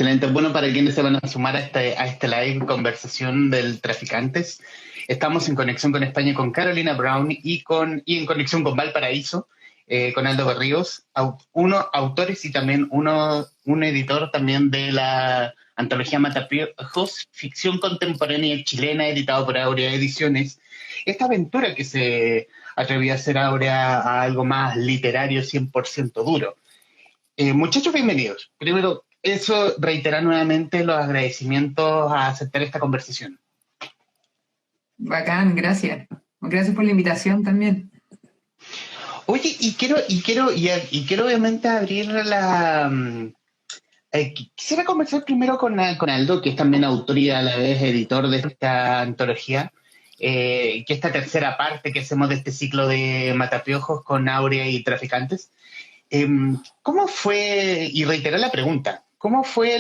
Excelente. Bueno, para quienes se van a sumar a este live conversación del Traficantes, estamos en conexión con España con Carolina Brown y en conexión con Valparaíso, con Aldo Berríos, autores y también un editor también de la antología Matapiojos, ficción contemporánea chilena, editado por Áurea Ediciones. Esta aventura que se atrevió a hacer Áurea a algo más literario, 100% duro. Muchachos, bienvenidos. Primero, eso reitera nuevamente los agradecimientos a aceptar esta conversación. Bacán, gracias. Gracias por la invitación también. Oye, y quiero obviamente abrir la... quisiera conversar primero con Aldo, que es también autor y a la vez editor de esta antología, que esta tercera parte que hacemos de este ciclo de Matapiojos con Áurea y Traficantes. ¿Cómo fue, y reiterar la pregunta, cómo fue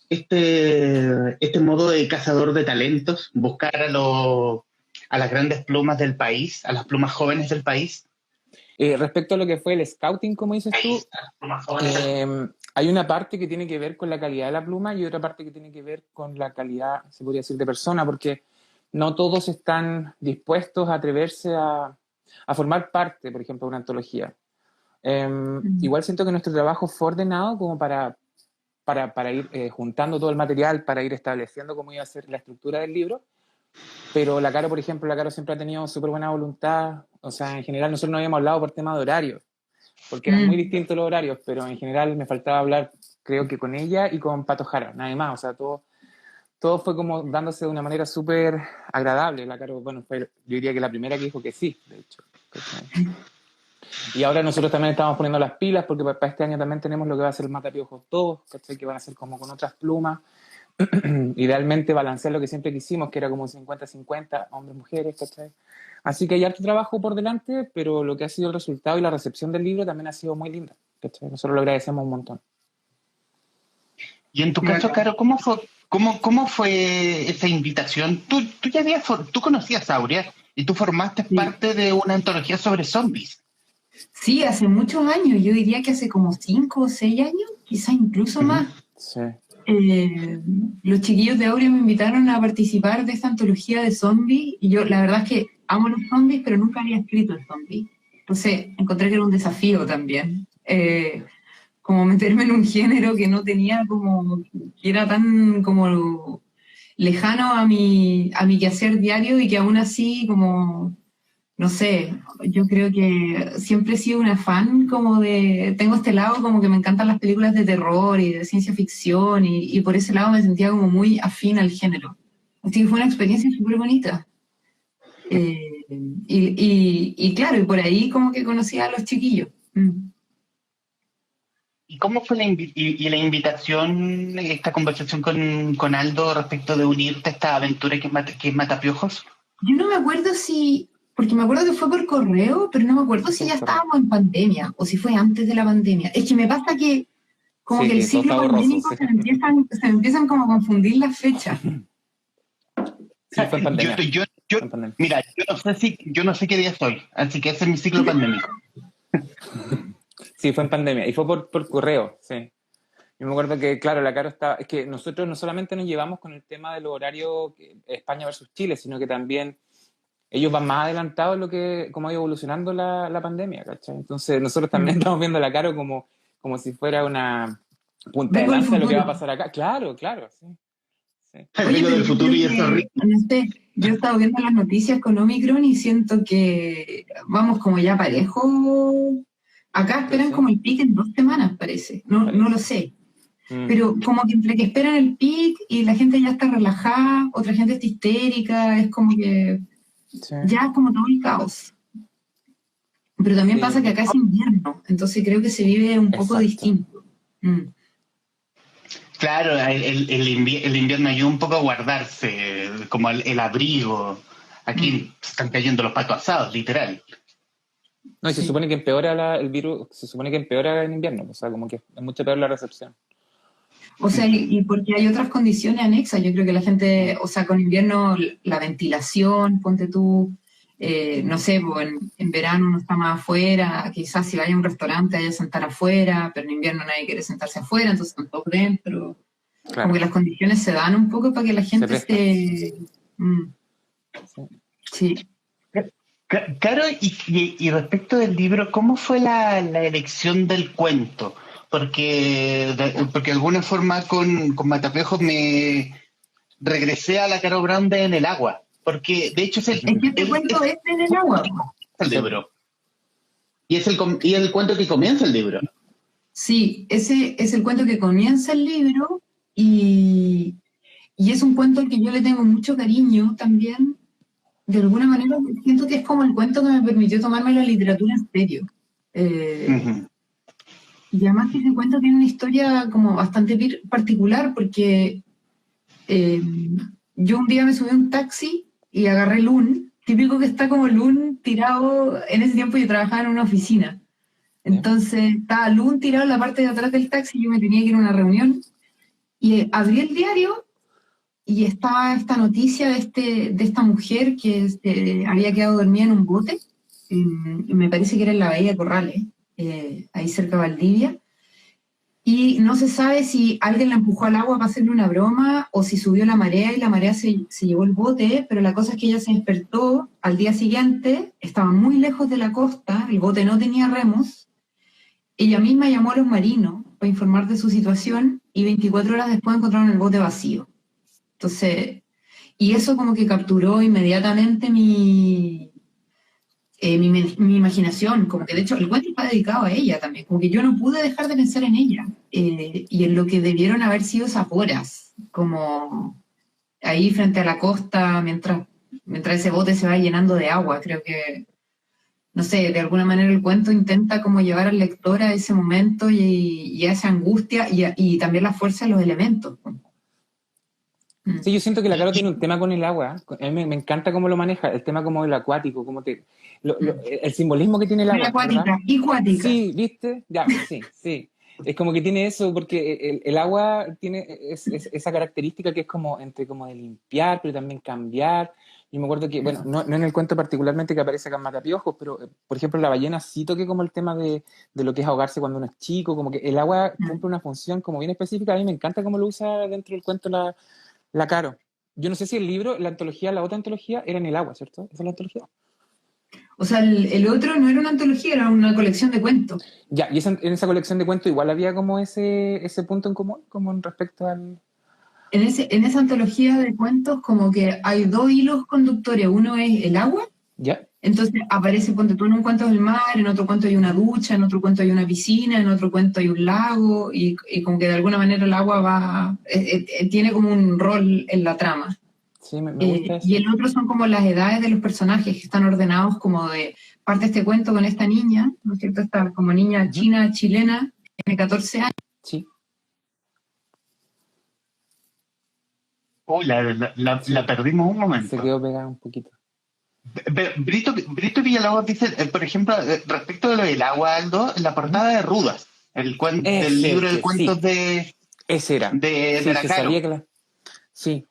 este modo de cazador de talentos, buscar a las grandes plumas del país, a las plumas jóvenes del país? Respecto a lo que fue el scouting, como dices tú, hay una parte que tiene que ver con la calidad de la pluma y otra parte que tiene que ver con la calidad, se podría decir, de persona, porque no todos están dispuestos a atreverse a formar parte, por ejemplo, de una antología. Igual siento que nuestro trabajo fue ordenado como para ir juntando todo el material, para ir estableciendo cómo iba a ser la estructura del libro, pero la Caro, por ejemplo, la Caro siempre ha tenido súper buena voluntad. O sea, en general nosotros no habíamos hablado por tema de horarios, porque eran muy distintos los horarios, pero en general me faltaba hablar, creo que con ella y con Pato Jara, nada más. O sea, todo fue como dándose de una manera súper agradable. La Caro, bueno, fue, yo diría que la primera que dijo que sí, de hecho. Y ahora nosotros también estamos poniendo las pilas, porque para este año también tenemos lo que va a ser el Matapiojos 2, ¿cachai? Que van a ser como con otras plumas. Idealmente balancear lo que siempre quisimos, que era como 50-50, hombres-mujeres, ¿cachai? Así que hay harto trabajo por delante, pero lo que ha sido el resultado y la recepción del libro también ha sido muy linda, ¿cachai? Nosotros lo agradecemos un montón. Y en tu caso, Caro, ¿cómo fue esa invitación? Tú conocías a Áurea y tú formaste parte de una antología sobre zombies. Sí, hace muchos años, yo diría que hace como 5 o 6 años, quizás incluso más. Sí. Los chiquillos de Áurea me invitaron a participar de esta antología de zombies y yo la verdad es que amo los zombies, pero nunca había escrito el zombie. Entonces encontré que era un desafío también, como meterme en un género que no tenía como, que era tan como lejano a mi quehacer diario y que aún así como, no sé, yo creo que siempre he sido una fan como tengo este lado como que me encantan las películas de terror y de ciencia ficción y por ese lado me sentía como muy afín al género. Así que fue una experiencia súper bonita. Y claro, y por ahí como que conocí a los chiquillos. ¿Y cómo fue la invitación, esta conversación con Aldo respecto de unirte a esta aventura que es Matapiojos? Yo no me acuerdo porque me acuerdo que fue por correo, pero no me acuerdo si ya estábamos en pandemia o si fue antes de la pandemia. Es que me pasa que como que el ciclo pandémico se me empiezan como a confundir las fechas. Sí, fue en pandemia. Mira, yo no sé qué día estoy, así que ese es mi ciclo pandémico. Sí, fue en pandemia y fue por correo, sí. Yo me acuerdo que, claro, la Caro estaba... Es que nosotros no solamente nos llevamos con el tema del horario España versus Chile, sino que también ellos van más adelantados en cómo ha ido evolucionando la pandemia, ¿cachai? Entonces nosotros también estamos viendo a la Caro como si fuera una punta de lanza de lo que va a pasar acá. Claro, sí. Oye, del futuro y eso rico. No sé, yo he estado viendo las noticias con Omicron y siento que vamos como ya parejo. Acá esperan como el pic en 2 semanas, parece. No lo sé. Pero como que entre que esperan el pic y la gente ya está relajada, otra gente está histérica, es como que ya es como todo el caos. Pero también pasa que acá es invierno, entonces creo que se vive un poco distinto. Claro, el invierno ayuda un poco a guardarse, como el abrigo. Aquí están cayendo los patos asados, literal. No, y se supone que empeora el virus, se supone que empeora en invierno, o sea, como que es mucho peor la recepción. O sea, y porque hay otras condiciones anexas, yo creo que la gente, o sea, con invierno la ventilación, ponte tú, no sé, pues en verano uno está más afuera, quizás si vaya a un restaurante vaya a sentar afuera, pero en invierno nadie quiere sentarse afuera, entonces están todos dentro. Claro, Como que las condiciones se dan un poco para que la se gente prestan. esté... Sí. sí. Caro, y respecto del libro, ¿cómo fue la elección del cuento? Porque de alguna forma con Matapejo me regresé a la Caro Brown de En el agua, porque de hecho Es que este cuento es en el agua. el libro, y es el cuento que comienza el libro. Sí, ese es el cuento que comienza el libro y es un cuento al que yo le tengo mucho cariño también. De alguna manera siento que es como el cuento que me permitió tomarme la literatura en serio. Ujú. Y además que ese cuento tiene una historia como bastante particular porque yo un día me subí a un taxi y agarré Loon, típico que está como Loon tirado, en ese tiempo yo trabajaba en una oficina. Entonces estaba Loon tirado en la parte de atrás del taxi, yo me tenía que ir a una reunión y abrí el diario y estaba esta noticia de esta mujer que había quedado dormida en un bote, me parece que era en la Bahía de Corrales, ahí cerca de Valdivia, y no se sabe si alguien la empujó al agua para hacerle una broma o si subió la marea y la marea se llevó el bote, pero la cosa es que ella se despertó al día siguiente, estaba muy lejos de la costa, el bote no tenía remos, ella misma llamó a los marinos para informar de su situación y 24 horas después encontraron el bote vacío. Entonces, y eso como que capturó inmediatamente mi imaginación, como que de hecho el cuento está dedicado a ella también, como que yo no pude dejar de pensar en ella y en lo que debieron haber sido esas horas, como ahí frente a la costa mientras ese bote se va llenando de agua. Creo que, no sé, de alguna manera el cuento intenta como llevar al lector a ese momento y a esa angustia y también la fuerza de los elementos. Sí, yo siento que la Caro tiene un tema con el agua. A mí me encanta cómo lo maneja, el tema como el acuático, el simbolismo que tiene el agua, Acuática ¿verdad? y cuática. Sí, ¿viste? Ya, sí, sí. Es como que tiene eso, porque el agua tiene esa característica que es como entre como de limpiar, pero también cambiar. Yo me acuerdo que, bueno, no en el cuento particularmente que aparece acá en Matapiojos, pero por ejemplo la ballena sí toque como el tema de lo que es ahogarse cuando uno es chico, como que el agua cumple una función como bien específica. A mí me encanta cómo lo usa dentro del cuento la Caro. Yo no sé si el libro, la otra antología era en el agua, ¿cierto? ¿Esa es la antología? O sea, el otro no era una antología, era una colección de cuentos. Ya, y en esa colección de cuentos igual había como ese punto en común, como en respecto al... En esa antología de cuentos como que hay dos hilos conductores. Uno es el agua, ¿Ya? entonces aparece, ponte tú, en un cuento del mar, en otro cuento hay una ducha, en otro cuento hay una piscina, en otro cuento hay un lago, y como que de alguna manera el agua tiene como un rol en la trama. Sí, me gusta eso. Y el otro son como las edades de los personajes que están ordenados como de parte de este cuento con esta niña, ¿no es cierto? Esta como niña china, chilena, tiene 14 años. Sí. Oh, la perdimos un momento. Se quedó pegada un poquito. Brito Villalobos dice, por ejemplo, respecto de lo del agua, Aldo, la portada de Rudas, el libro de cuentos sí. Ese era. de la Caro. Sabía que sí,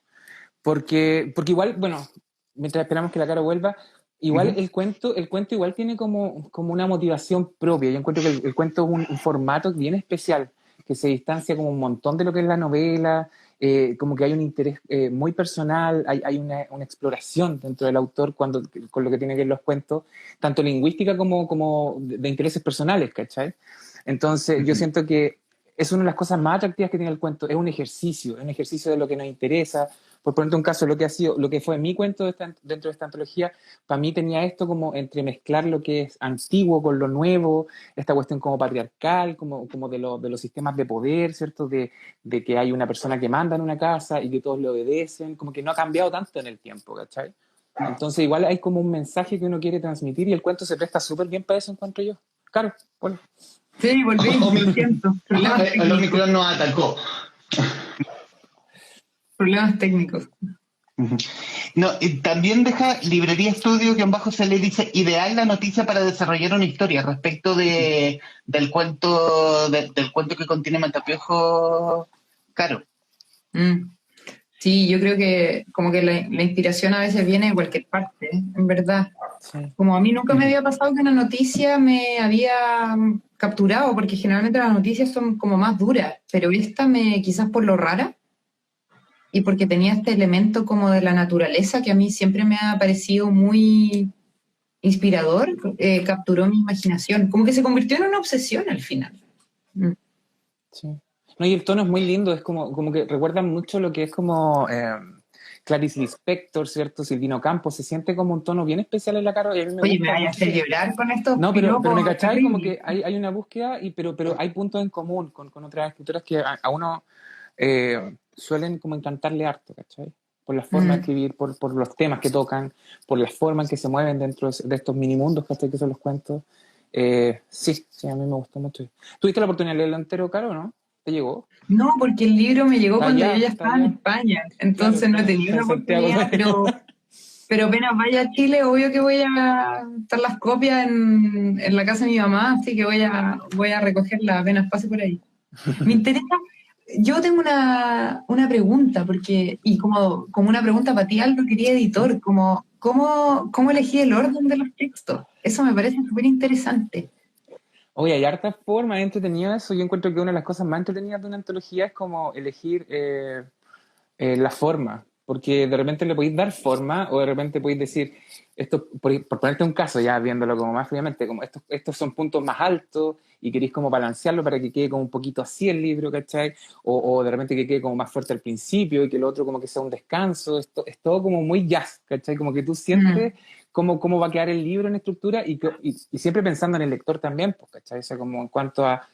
porque igual, bueno, mientras esperamos que la Caro vuelva, igual el cuento igual tiene como una motivación propia. Yo encuentro que el cuento es un formato bien especial, que se distancia como un montón de lo que es la novela, como que hay un interés muy personal, hay una exploración dentro del autor con lo que tiene que ver los cuentos, tanto lingüística como de intereses personales, ¿cachai? Entonces yo siento que es una de las cosas más atractivas que tiene el cuento, es un ejercicio de lo que nos interesa. Por ponerte un caso, lo que fue mi cuento dentro de esta antología, para mí tenía esto como entremezclar lo que es antiguo con lo nuevo, esta cuestión como patriarcal, como de los sistemas de poder, ¿cierto? De que hay una persona que manda en una casa y que todos le obedecen, como que no ha cambiado tanto en el tiempo, ¿cachai? Entonces igual hay como un mensaje que uno quiere transmitir y el cuento se presta súper bien para eso, encuentro yo. Claro, bueno. Sí, volví, lo siento. El Omicron nos atacó. Problemas técnicos. No, también deja Librería Estudio que en bajo se le dice ideal la noticia para desarrollar una historia respecto del cuento que contiene Matapiojo Caro. Sí, yo creo que como que la inspiración a veces viene de cualquier parte, en verdad. Sí. Como a mí nunca me había pasado que una noticia me había capturado, porque generalmente las noticias son como más duras, pero esta me, quizás por lo rara y porque tenía este elemento como de la naturaleza que a mí siempre me ha parecido muy inspirador, capturó mi imaginación, como que se convirtió en una obsesión al final. Mm. Sí. No, y el tono es muy lindo, es como que recuerda mucho lo que es como Clarice Lispector, ¿cierto? Silvino Campos, se siente como un tono bien especial en la cara y a mí me Oye, me gusta vaya a mucho. hacer llorar con estos No, pero me piropos cachai, como terribles. que hay una búsqueda, pero hay puntos en común con otras escritoras que a uno suelen como encantarle harto, ¿cachai? Por la forma de Mm. escribir, por los temas que tocan, por la forma en que se mueven dentro de estos minimundos, ¿cachai? Que son los cuentos. Sí, a mí me gustó mucho. ¿Tuviste la oportunidad de leerlo entero, Caro, no? ¿Te llegó? No, porque el libro me llegó cuando yo ya Está estaba en allá. España, Claro, entonces no he tenido está la en Santiago. oportunidad, pero apenas vaya a Chile, obvio que voy a estar las copias en la casa de mi mamá, así que voy a recogerlas apenas pase por ahí. Me interesa, yo tengo una pregunta, porque, y como una pregunta para ti, Aldo, querido editor, como, ¿cómo elegí el orden de los textos? Eso me parece súper interesante. Oye, hay hartas formas, es entretenido eso. Yo encuentro que una de las cosas más entretenidas de una antología es como elegir la forma, porque de repente le podéis dar forma o de repente podéis decir, esto, por ponerte un caso, ya viéndolo como más fríamente, como estos son puntos más altos y queréis como balancearlo para que quede como un poquito así el libro, ¿cachai? O de repente que quede como más fuerte al principio y que el otro como que sea un descanso, esto es todo como muy jazz, ¿cachai? Como que tú sientes Mm. cómo va a quedar el libro en estructura y siempre pensando en el lector también, pues, ¿cachai? O sea, como en cuanto a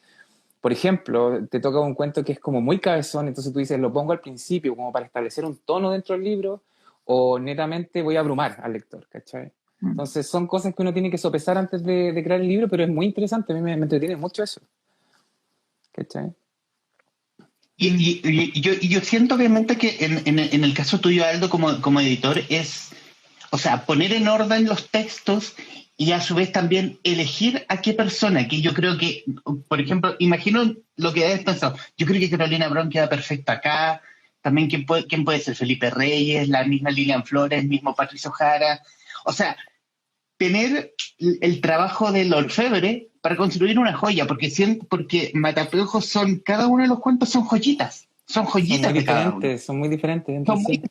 por ejemplo, te toca un cuento que es como muy cabezón, entonces tú dices, lo pongo al principio como para establecer un tono dentro del libro, o netamente voy a abrumar al lector, ¿cachai? Mm. Entonces son cosas que uno tiene que sopesar antes de crear el libro, pero es muy interesante, a mí me entretiene mucho eso, ¿cachai? Y, y yo siento obviamente que en el caso tuyo, Aldo, como editor, es, o sea, poner en orden los textos y a su vez también elegir a qué persona, que yo creo que, por ejemplo, imagino lo que has pensado, yo creo que Carolina Brown queda perfecta acá, también quién puede ser Felipe Reyes, la misma Lilian Flores, el mismo Patricio Jara, o sea, tener el trabajo del orfebre para construir una joya, porque Matapeojos son, cada uno de los cuentos son joyitas de cada uno. Son muy diferentes entre Son muy, sí.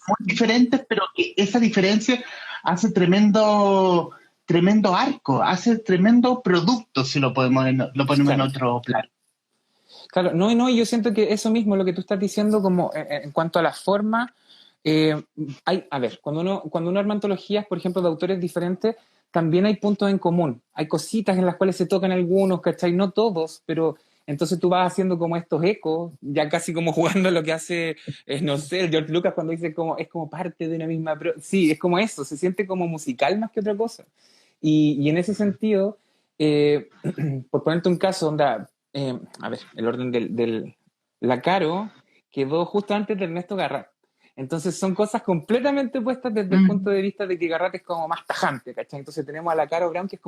muy diferentes, pero que esa diferencia hace tremendo arco, hace tremendo producto si lo ponemos en Claro. otro plano. Claro, no, y yo siento que eso mismo, lo que tú estás diciendo, como en cuanto a la forma, a ver, cuando uno arma antologías, por ejemplo, de autores diferentes, también hay puntos en común. Hay cositas en las cuales se tocan algunos, ¿cachai? No todos, pero entonces tú vas haciendo como estos ecos, ya casi como jugando lo que hace, no sé, el George Lucas cuando dice como es como parte de una misma. Sí, es como eso, se siente como musical más que otra cosa. Y en ese sentido, eh, por ponerte un caso, onda, a ver, el orden la Caro quedó justo antes de Ernesto Garrat. Entonces son cosas completamente opuestas desde el punto Mm. de vista de que Garrat es como más tajante, ¿cachai? Entonces tenemos a la Caro Brown que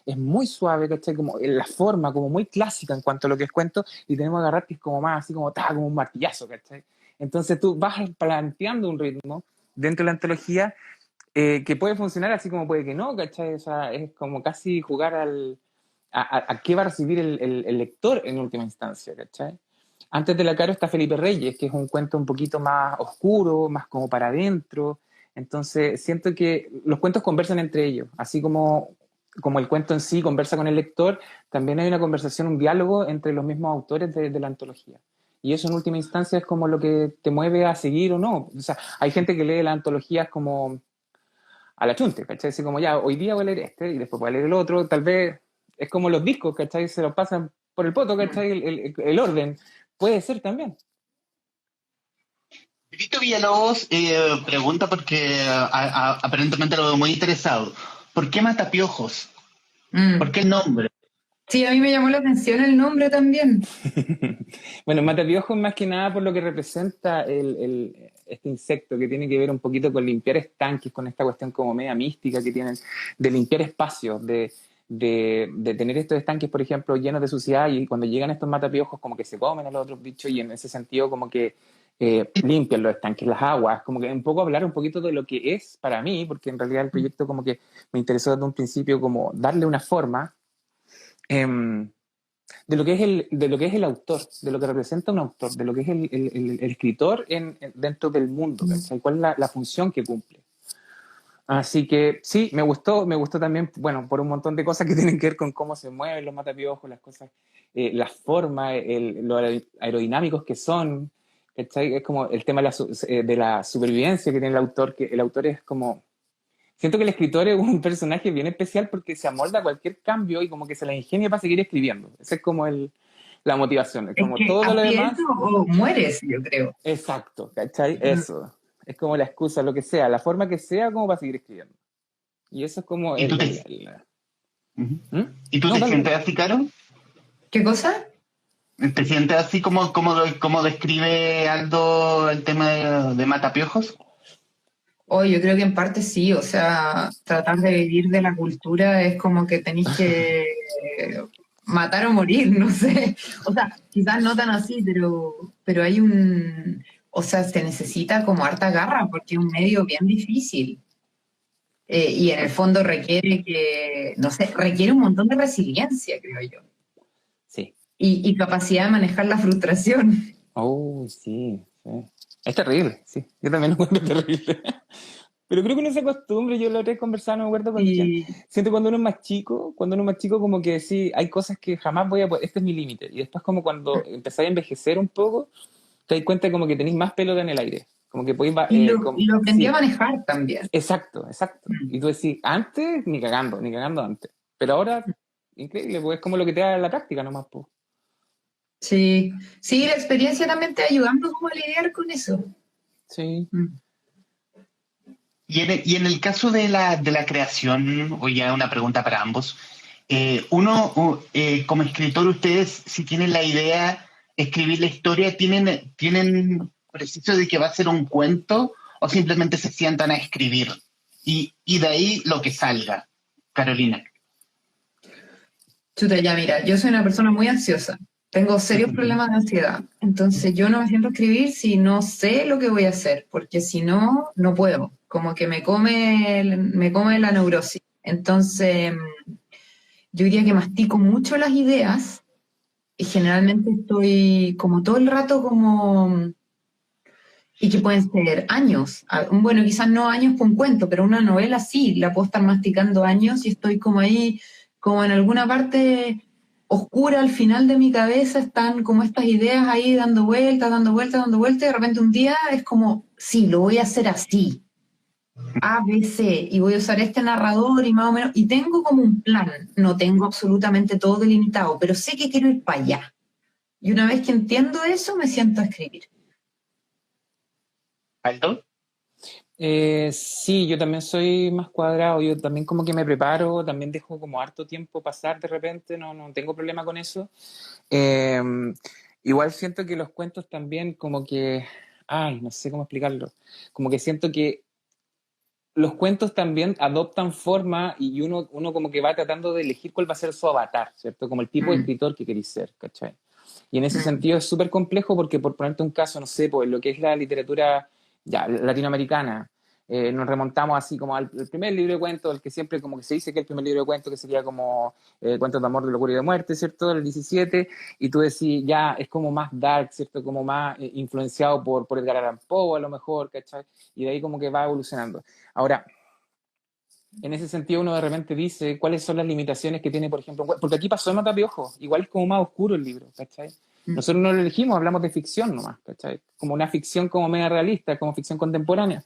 es muy suave, ¿cachai? Como en la forma, como muy clásica en cuanto a lo que es cuento, y tenemos a Garrat que es como más así como un martillazo, ¿cachai? Entonces tú vas planteando un ritmo dentro de la antología que puede funcionar así como puede que no, ¿cachai? O sea, es como casi jugar a qué va a recibir el lector en última instancia, ¿cachai? Antes de la Caro está Felipe Reyes, que es un cuento un poquito más oscuro, más como para adentro. Entonces, siento que los cuentos conversan entre ellos, así como el cuento en sí conversa con el lector, también hay una conversación, un diálogo entre los mismos autores de la antología. Y eso en última instancia es como lo que te mueve a seguir o no. O sea, hay gente que lee las antologías como a la chunte, ¿cachai? Así como ya, hoy día voy a leer este y después voy a leer el otro, tal vez es como los discos, ¿cachai? Se los pasan por el poto, ¿cachai? El orden. Puede ser también. Vito Villalobos pregunta porque aparentemente lo veo muy interesado. ¿Por qué Matapiojos? ¿Por Mm. qué el nombre? Sí, a mí me llamó la atención el nombre también. Bueno, matapiojos más que nada por lo que representa este insecto que tiene que ver un poquito con limpiar estanques, con esta cuestión como media mística que tienen de limpiar espacios, de tener estos estanques, por ejemplo, llenos de suciedad y cuando llegan estos matapiojos como que se comen a los otros bichos y en ese sentido como que limpian los estanques, las aguas, como que un poco hablar un poquito de lo que es para mí, porque en realidad el proyecto como que me interesó desde un principio como darle una forma de lo que es el autor, de lo que representa un autor, de lo que es el escritor dentro del mundo, ¿cachai? ¿Cuál es la función que cumple? Así que sí, me gustó también, bueno, por un montón de cosas que tienen que ver con cómo se mueven los matapiojos, las cosas, las formas, lo aerodinámicos que son, ¿cachai? Es como el tema de la supervivencia que tiene el autor, que el autor es como... Siento que el escritor es un personaje bien especial porque se amolda a cualquier cambio y como que se la ingenia para seguir escribiendo. Esa es como la motivación. Es Es como que todo lo demás... aprieto o mueres, yo creo. Exacto, ¿cachai? Eso. Es como la excusa, lo que sea, la forma que sea como para seguir escribiendo. Y eso es como... ¿Y tú te, ¿Mm? ¿Y tú No, te dale. sientes así, Caro? ¿Qué cosa? ¿Te sientes así como describe Aldo el tema de matapiojos? Oh, yo creo que en parte sí, o sea, tratar de vivir de la cultura es como que tenéis que matar o morir, no sé. O sea, quizás no tan así, pero hay o sea, se necesita como harta garra porque es un medio bien difícil. Y en el fondo requiere no sé, requiere un montón de resiliencia, creo yo. Sí. Y capacidad de manejar la frustración. Oh, sí, sí. Es terrible, sí. Yo también lo encuentro terrible. Pero creo que uno se acostumbra. Yo la otra vez conversaba, no me acuerdo con quién. Y, Siento cuando uno es más chico, como que sí, hay cosas que jamás voy a poder, este es mi límite. Y después como cuando empezáis a envejecer un poco, te das cuenta como que tenéis más pelota en el aire. Como que podéis, lo aprendí a sí, manejar también. exacto. Y tú decís, antes, ni cagando antes. Pero ahora, increíble, pues es como lo que te da la práctica nomás, pues. Sí, sí, la experiencia también te va ayudando como a lidiar con eso. Sí. Y en el caso de la creación, o ya una pregunta para ambos, como escritor, ustedes, si tienen la idea de escribir la historia, ¿tienen preciso de que va a ser un cuento o simplemente se sientan a escribir? Y de ahí lo que salga. Carolina. Chuta, ya mira, yo soy una persona muy ansiosa. Tengo serios problemas de ansiedad. Entonces yo no me siento a escribir si no sé lo que voy a hacer, porque si no, no puedo. Como que me come la neurosis. Entonces, yo diría que mastico mucho las ideas y generalmente estoy como todo el rato como... Y que pueden ser años. Bueno, quizás no años con cuento, pero una novela sí, la puedo estar masticando años y estoy como ahí, como en alguna parte oscura al final de mi cabeza, están como estas ideas ahí dando vueltas, dando vueltas, dando vueltas, y de repente un día es como, sí, lo voy a hacer así, A, B, C, y voy a usar este narrador y más o menos, y tengo como un plan, no tengo absolutamente todo delimitado, pero sé que quiero ir para allá. Y una vez que entiendo eso, me siento a escribir. ¿Aldo? Sí, yo también soy más cuadrado, yo también como que me preparo, también dejo como harto tiempo pasar de repente, no tengo problema con eso. Eh, Igual siento que los cuentos también como que, ay, no sé cómo explicarlo, como que siento que los cuentos también adoptan forma y uno como que va tratando de elegir cuál va a ser su avatar, ¿cierto? Como el tipo de escritor que queréis ser, ¿cachai? Y en ese sentido es súper complejo porque, por ponerte un caso, no sé, pues lo que es la literatura ya, latinoamericana, nos remontamos así como al primer libro de cuentos, el que siempre como que se dice que el primer libro de cuentos que sería como Cuentos de amor, de locura y de muerte, ¿cierto? El 17, y tú decís, ya, es como más dark, ¿cierto? Como más influenciado por Edgar Allan Poe, a lo mejor, ¿cachai? Y de ahí como que va evolucionando. Ahora, en ese sentido uno de repente dice cuáles son las limitaciones que tiene, por ejemplo, porque aquí pasó en Matapiojos, igual es como más oscuro el libro, ¿cachai? Nosotros no lo elegimos, hablamos de ficción nomás, ¿cachai? Como una ficción como media realista, como ficción contemporánea,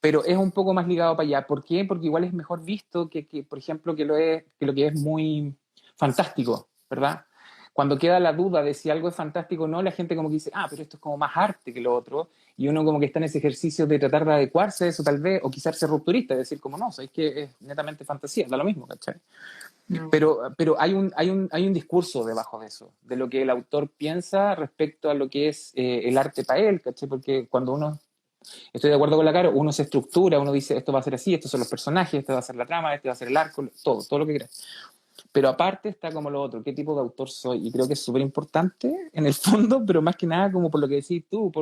pero es un poco más ligado para allá. ¿Por qué? Porque igual es mejor visto por ejemplo, que lo que es muy fantástico, ¿verdad? Cuando queda la duda de si algo es fantástico o no, la gente como que dice, pero esto es como más arte que lo otro, y uno como que está en ese ejercicio de tratar de adecuarse a eso tal vez, o quizás ser rupturista, y decir como no, sabes que es netamente fantasía, da lo mismo, ¿cachai? No. Pero hay un discurso debajo de eso, de lo que el autor piensa respecto a lo que es el arte para él, ¿cachai? Porque cuando uno, estoy de acuerdo con la Caro, uno se estructura, uno dice esto va a ser así, estos son los personajes, esto va a ser la trama, este va a ser el arco, todo lo que quieras. Pero aparte está como lo otro, qué tipo de autor soy. Y creo que es súper importante en el fondo, pero más que nada como por lo que decís tú,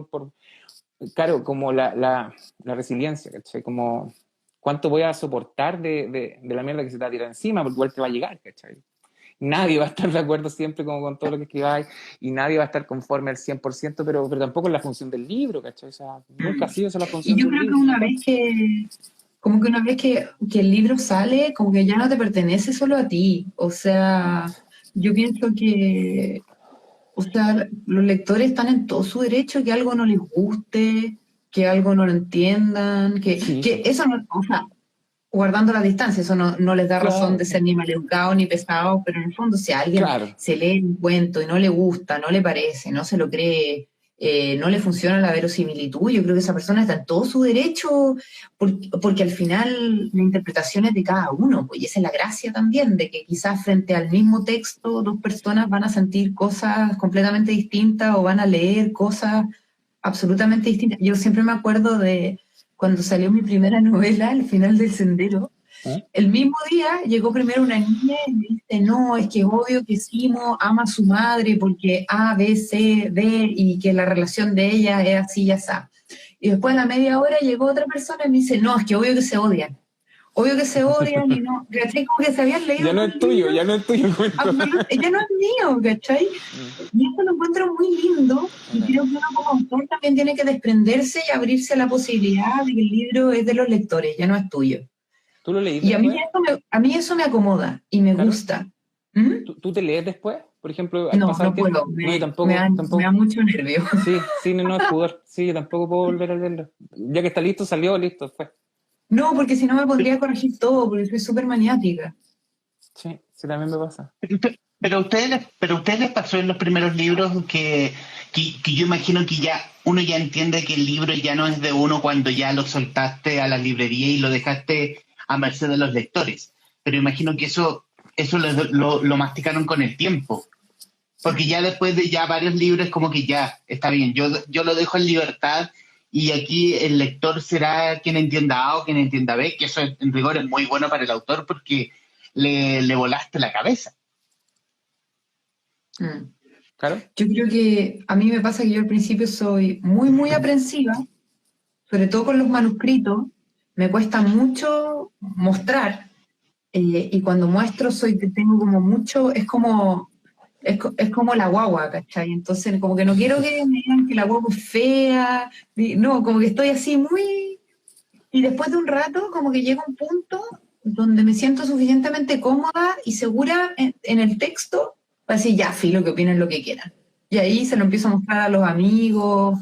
claro, como la resiliencia, ¿cachai? Como cuánto voy a soportar de la mierda que se te va a tirar encima, porque igual te va a llegar, ¿cachai? Nadie va a estar de acuerdo siempre con todo lo que escribáis y nadie va a estar conforme al 100%, pero tampoco es la función del libro, ¿cachai? O sea, nunca ha sido esa la Y función yo del creo que libro. una vez que el libro sale, como que ya no te pertenece solo a ti. O sea, yo pienso que, o sea, los lectores están en todo su derecho que algo no les guste, que algo no lo entiendan, Sí, que eso no, o sea, guardando la distancia, eso no les da razón de claro, ser ni maleducados ni pesados, pero en el fondo si a alguien claro. se lee un cuento y no le gusta, no le parece, no se lo cree, no le funciona la verosimilitud, yo creo que esa persona está en todo su derecho, porque al final la interpretación es de cada uno, pues, y esa es la gracia también, de que quizás frente al mismo texto dos personas van a sentir cosas completamente distintas o van a leer cosas absolutamente distintas. Yo siempre me acuerdo de cuando salió mi primera novela, El final del sendero, ¿Eh? el mismo día llegó primero una niña y me dice, no, es que es obvio que Simo ama a su madre porque A, B, C, D y que la relación de ella es así y así. Y después a la media hora llegó otra persona y me dice, no, es que obvio que se odian. Obvio que se odian y no, ¿cachai? Como que se habían leído Ya no todo es el tuyo, libro. ya no es tuyo el cuento. Absolutamente, ya no es mío, ¿cachai? Y esto lo encuentro muy lindo y Okay. creo que uno como autor también tiene que desprenderse y abrirse a la posibilidad de que el libro es de los lectores, ya no es tuyo. ¿Tú lo leís Y después? a mí eso me acomoda y me Claro. gusta. ¿Mm? ¿Tú te lees después? Por ejemplo, al No, pasar no el tiempo. puedo, No, yo me tampoco, da, me da tampoco. mucho nervio. Sí, sí, no, no, es pudor. Sí, yo tampoco puedo volver a leerlo. Ya que está listo, salió, listo, fue. No, porque si no me pondría a corregir todo, porque soy súper maniática. Sí, sí, también me pasa. Pero a ustedes les pasó en los primeros libros que yo imagino que ya uno ya entiende que el libro ya no es de uno cuando ya lo soltaste a la librería y lo dejaste a merced de los lectores. Pero imagino que eso lo masticaron con el tiempo. Porque ya después de ya varios libros como que ya está bien, yo lo dejo en libertad y aquí el lector será quien entienda A o quien entienda B, que eso en rigor es muy bueno para el autor porque le volaste la cabeza. Mm. Claro. Yo creo que a mí me pasa que yo al principio soy muy, muy aprensiva, sobre todo con los manuscritos. Me cuesta mucho mostrar y cuando muestro tengo como mucho, es como la guagua, ¿cachai? Entonces como que no quiero que me digan que la guagua es fea, no, como que estoy así muy... Y después de un rato como que llega un punto donde me siento suficientemente cómoda y segura en el texto para decir, ya, filo, que opinen lo que quieran. Y ahí se lo empiezo a mostrar a los amigos.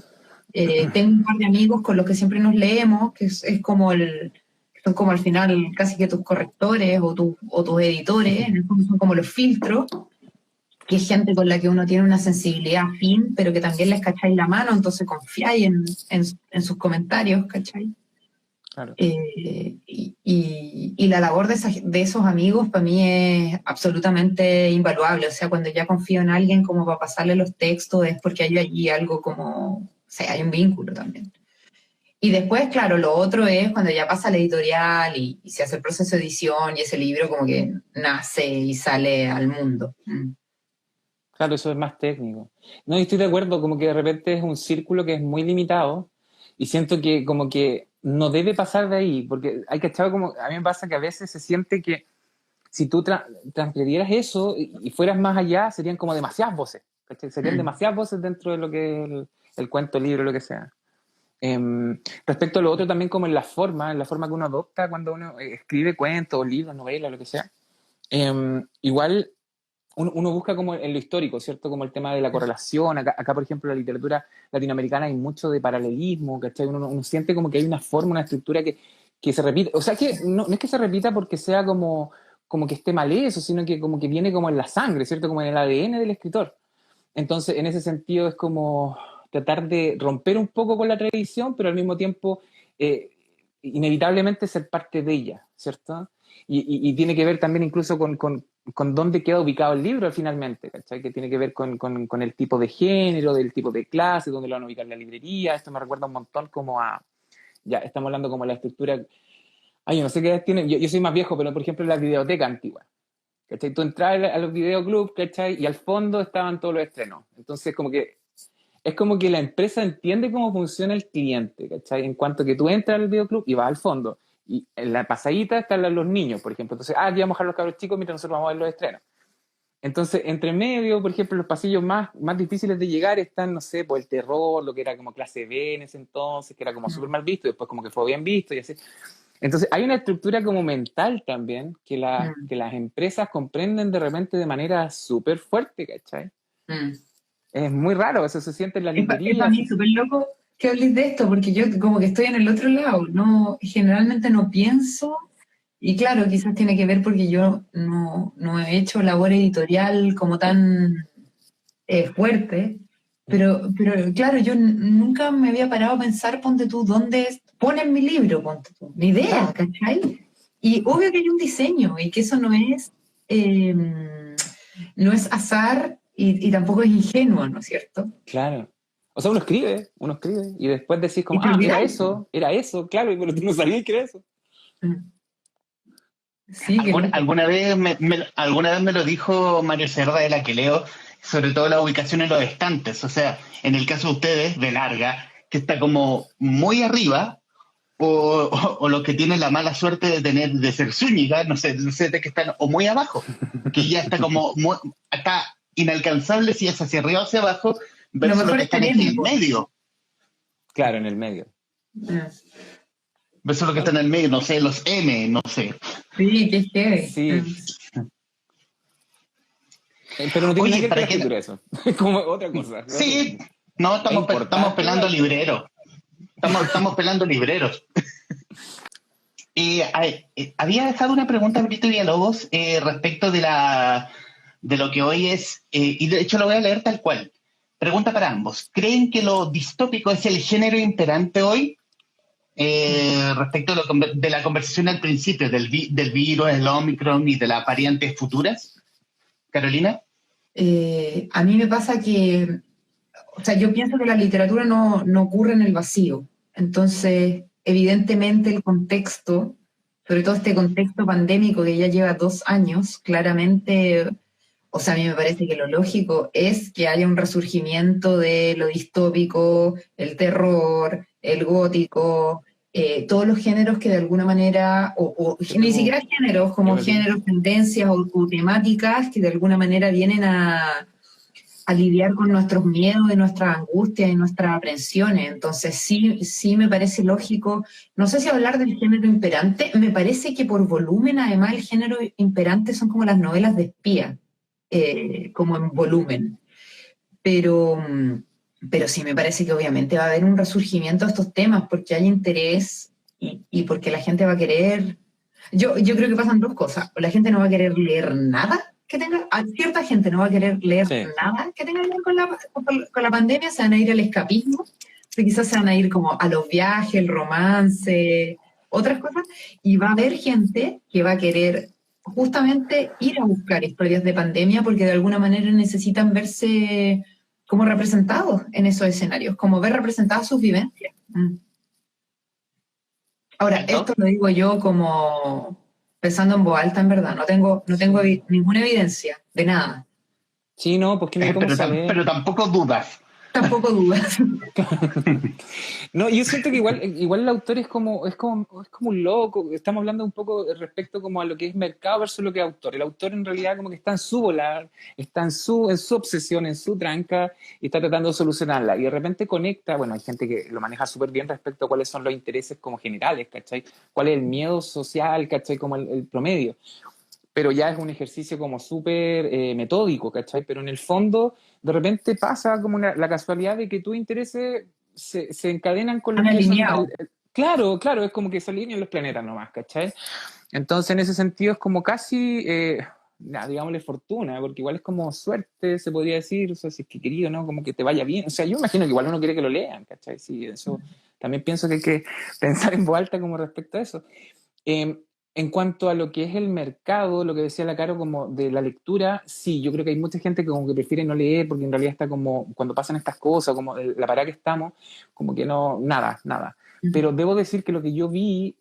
Tengo un par de amigos con los que siempre nos leemos, que es como son como al final casi que tus correctores o tus editores, en el fondo son como los filtros, que es gente con la que uno tiene una sensibilidad fin, pero que también les cacháis la mano, entonces confiáis en sus comentarios, ¿cachai? Claro. Y la labor de esos amigos para mí es absolutamente invaluable. O sea, cuando ya confío en alguien como para pasarle los textos es porque hay allí algo como, o sea, hay un vínculo también. Y después, claro, lo otro es cuando ya pasa la editorial y se hace el proceso de edición y ese libro como que nace y sale al mundo. Mm. Claro, eso es más técnico. No, y estoy de acuerdo, como que de repente es un círculo que es muy limitado y siento que como que no debe pasar de ahí, porque hay que estar como, a mí me pasa que a veces se siente que si tú transgredieras eso y fueras más allá, serían como demasiadas voces, ¿cachai? Serían Mm. demasiadas voces dentro de lo que es el cuento, el libro, lo que sea. Respecto a lo otro también como en la forma que uno adopta cuando uno escribe cuentos, libros, novelas, lo que sea. Igual uno busca como en lo histórico, ¿cierto? Como el tema de la correlación. Acá, por ejemplo, en la literatura latinoamericana hay mucho de paralelismo, ¿cachai? Uno siente como que hay una forma, una estructura que se repite. O sea, que no es que se repita porque sea como que esté mal eso, sino que como que viene como en la sangre, ¿cierto? Como en el ADN del escritor. Entonces, en ese sentido es como tratar de romper un poco con la tradición, pero al mismo tiempo inevitablemente ser parte de ella, ¿cierto? Y tiene que ver también incluso con dónde queda ubicado el libro finalmente, ¿cachai? Que tiene que ver con el tipo de género, del tipo de clase, dónde lo van a ubicar en la librería. Esto me recuerda un montón como ya estamos hablando como la estructura, ay, yo no sé qué edad tienen, yo soy más viejo, pero por ejemplo la biblioteca antigua, ¿cachai? Tú entrabas a los videoclubs, ¿cachai? Y al fondo estaban todos los estrenos. Entonces, como que es como que la empresa entiende cómo funciona el cliente, ¿cachai? En cuanto que tú entras al videoclub y vas al fondo, y en la pasadita están los niños, por ejemplo. Entonces, aquí vamos a dejar los cabros chicos mientras nosotros vamos a ver los estrenos. Entonces, entre medio, por ejemplo, los pasillos más difíciles de llegar están, no sé, por el terror, lo que era como clase B en ese entonces, que era como súper mal visto, y después como que fue bien visto y así. Entonces, hay una estructura como mental también que las empresas comprenden de repente de manera súper fuerte, ¿cachai? Es muy raro, eso se siente en las Es librerías. para mí súper loco que hables de esto, porque yo como que estoy en el otro lado, no, generalmente no pienso, y claro, quizás tiene que ver porque yo no he hecho labor editorial como tan fuerte, pero claro, yo nunca me había parado a pensar, ponte tú, ¿dónde ponen mi libro? Ponte tú, ni idea, ¿cachai? Y obvio que hay un diseño, y que eso no es azar y tampoco es ingenuo, ¿no es cierto? Claro. O sea, uno escribe, y después decís como, Y te olvidáis. era eso, claro, pero tú no sabías que era eso. Sí, Alguna vez me lo dijo Mario Cerda de la que leo, sobre todo la ubicación en los estantes. O sea, en el caso de ustedes, de larga, que está como muy arriba, o los que tienen la mala suerte de ser Zúñiga, no sé, de que están o muy abajo, que ya está como está inalcanzable si es hacia arriba o hacia abajo, lo versus los mejor que es están tener aquí en medio. Claro, en el medio. Versus los que están en el medio, no sé, los M, no sé. Sí, qué chévere. Sí. Pero no tiene nada que ver con la escritura eso. Es como otra cosa. Sí, no, estamos pelando libreros. Estamos pelando libreros. Había dejado una pregunta a Brito Villalobos respecto de lo que hoy es, y de hecho lo voy a leer tal cual. Pregunta para ambos. ¿Creen que lo distópico es el género imperante hoy? Respecto de la conversación al principio, del virus, el Omicron y de las variantes futuras. Carolina. A mí me pasa que, o sea, yo pienso que la literatura no ocurre en el vacío. Entonces, evidentemente el contexto, sobre todo este contexto pandémico que ya lleva 2 años, claramente, o sea, a mí me parece que lo lógico es que haya un resurgimiento de lo distópico, el terror, el gótico, todos los géneros que de alguna manera, o ni siquiera géneros, como géneros, tendencias o temáticas que de alguna manera vienen a lidiar con nuestros miedos y nuestras angustias y nuestras aprensiones. Entonces sí me parece lógico, no sé si hablar del género imperante, me parece que por volumen además el género imperante son como las novelas de espía, como en volumen. Pero sí me parece que obviamente va a haber un resurgimiento de estos temas porque hay interés y porque la gente va a querer... Yo creo que pasan dos cosas. O la gente no va a querer leer nada que tenga... Cierta gente no va a querer leer nada que tenga que ver con la pandemia, se van a ir al escapismo, o quizás se van a ir como a los viajes, el romance, otras cosas, y va a haber gente que va a querer justamente ir a buscar historias de pandemia porque de alguna manera necesitan verse como representados en esos escenarios, como ver representadas sus vivencias. Ahora, esto lo digo yo como pensando en voz alta, en verdad, no tengo ninguna evidencia de nada. Sí, no, pues que no hay cómo saber. Pero tampoco dudas. Tampoco dudas. No, yo siento que igual el autor es como un loco. Estamos hablando un poco respecto como a lo que es mercado versus lo que es autor. El autor en realidad como que está en su volar, está en su obsesión, en su tranca, y está tratando de solucionarla. Y de repente conecta, bueno, hay gente que lo maneja súper bien respecto a cuáles son los intereses como generales, ¿cachai? Cuál es el miedo social, ¿cachai? Como el promedio. Pero ya es un ejercicio como súper metódico, ¿cachai? Pero en el fondo, de repente pasa como la casualidad de que tus intereses se encadenan con los que son... Claro, es como que se alinean los planetas nomás, ¿cachai? Entonces, en ese sentido, es como casi, digámosle fortuna, porque igual es como suerte, se podría decir, o sea, si es que querido, ¿no? Como que te vaya bien. O sea, yo imagino que igual uno quiere que lo lean, ¿cachai? Sí, eso también pienso que hay que pensar en voz alta como respecto a eso. En cuanto a lo que es el mercado, lo que decía la Caro como de la lectura, sí, yo creo que hay mucha gente que como que prefiere no leer porque en realidad está como, cuando pasan estas cosas, como la parada que estamos, como que no, nada. Pero debo decir que lo que yo vi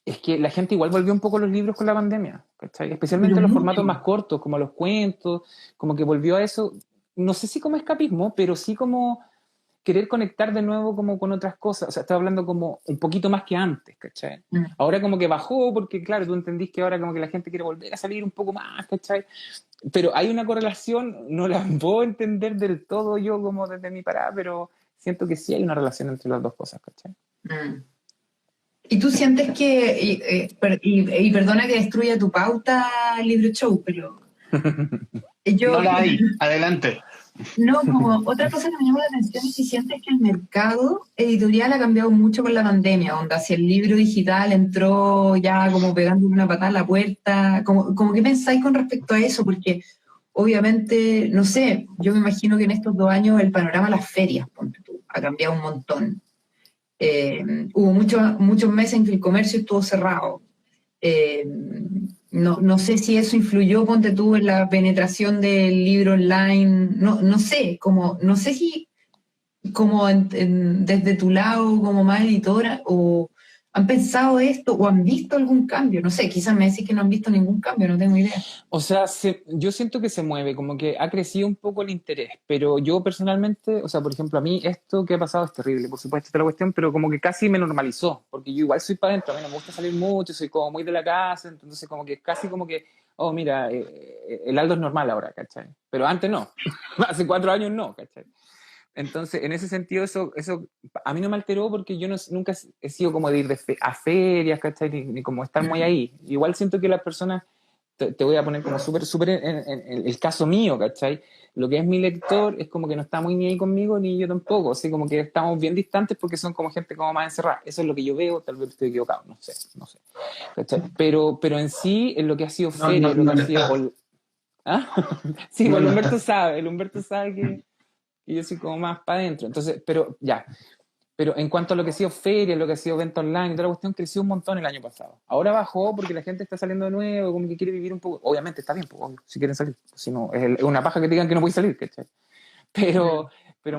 Es que la gente igual volvió un poco a los libros con la pandemia, ¿cachai? Especialmente Pero los mucho. formatos más cortos, como los cuentos, como que volvió a eso, no sé si como escapismo, pero sí como querer conectar de nuevo como con otras cosas. O sea, estoy hablando como un poquito más que antes, ¿cachai? Ahora como que bajó porque, claro, tú entendís que ahora como que la gente quiere volver a salir un poco más, ¿cachai? Pero hay una correlación, no la puedo entender del todo yo como desde mi parada, pero siento que sí hay una relación entre las dos cosas, ¿cachai? ¿Y tú sientes que, y perdona que destruya tu pauta, Libro Show, pero No yo, la hay. Adelante. no, como otra cosa que me llama la atención es si sientes que el mercado editorial ha cambiado mucho con la pandemia, onda, si el libro digital entró ya como pegando una patada a la puerta, como qué pensáis con respecto a eso, porque obviamente, no sé, yo me imagino que en estos 2 años el panorama de las ferias, ponte tú, ha cambiado un montón. Hubo muchos meses en que el comercio estuvo cerrado. Eh, no sé si eso influyó, ponte tú, en la penetración del libro online. No sé, no sé si como desde tu lado, como más editora, o han pensado esto, o han visto algún cambio. No sé, quizás me decís que no han visto ningún cambio, no tengo idea. O sea, yo siento que se mueve, como que ha crecido un poco el interés, pero yo personalmente, o sea, por ejemplo, a mí esto que ha pasado es terrible, por supuesto, esta es la cuestión, pero como que casi me normalizó, porque yo igual soy para adentro, a mí no me gusta salir mucho, soy como muy de la casa, entonces como que casi como que, oh, mira, el Aldo es normal ahora, ¿cachai? Pero antes no, hace 4 años no, ¿cachai? Entonces, en ese sentido, eso a mí no me alteró porque yo nunca he sido como de ir a ferias, ¿cachai? Ni como estar muy ahí. Igual siento que las personas, te voy a poner como súper en el caso mío, ¿cachai? Lo que es mi lector es como que no está muy ni ahí conmigo, ni yo tampoco, así como que estamos bien distantes porque son como gente como más encerrada. Eso es lo que yo veo, tal vez estoy equivocado, no sé, ¿cachai? Pero en sí, en lo que ha sido feria, lo que ha sido... ¿Ah? Sí, pues el Humberto sabe que yo soy como más para adentro. Entonces, pero ya, pero en cuanto a lo que ha sido feria, lo que ha sido venta online y toda la cuestión, creció un montón el año pasado. Ahora bajó porque la gente está saliendo de nuevo, como que quiere vivir un poco. Obviamente está bien, pues, obvio, si quieren salir. Si no, es una paja que te digan que no puedes salir, ¿cachai? Pero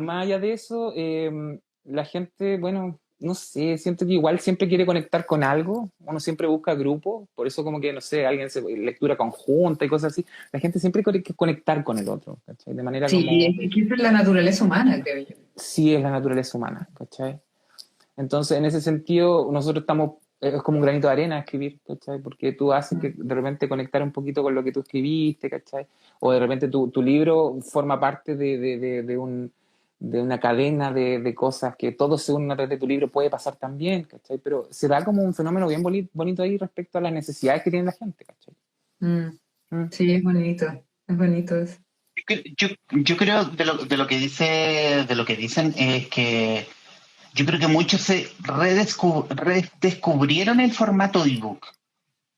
más allá de eso, la gente, bueno, no sé, siento que igual siempre quiere conectar con algo. Uno siempre busca grupos, por eso como que, no sé, lectura conjunta y cosas así. La gente siempre quiere conectar con el otro, ¿cachai? De manera Sí, como... es que esa es la naturaleza humana, creo yo. Sí, es la naturaleza humana, ¿cachai? Entonces, en ese sentido, nosotros estamos, es como un granito de arena escribir, ¿cachai? Porque tú haces que de repente conectar un poquito con lo que tú escribiste, ¿cachai? O de repente tu libro forma parte de una cadena de cosas que todos se unen a través de tu libro, puede pasar también, ¿cachai? Pero se da como un fenómeno bien bonito ahí respecto a las necesidades que tiene la gente, ¿cachai? Sí, es bonito eso. Yo creo de lo que dicen es que yo creo que muchos se redescubrieron el formato ebook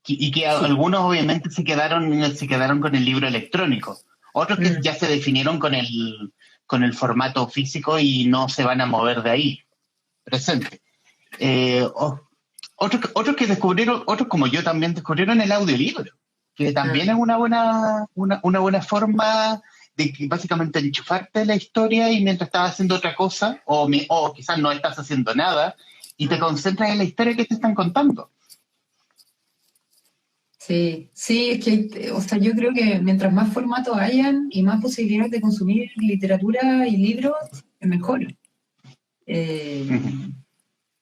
y que Sí. algunos obviamente se quedaron con el libro electrónico. Otros que ya se definieron con el formato físico y no se van a mover de ahí. Presente. Otros que descubrieron, otros como yo también descubrieron el audiolibro, que también es una buena forma de que básicamente enchufarte la historia y mientras estás haciendo otra cosa, o quizás no estás haciendo nada, y te concentras en la historia que te están contando. Sí, sí, es que, o sea, yo creo que mientras más formatos hayan y más posibilidades de consumir literatura y libros, es mejor.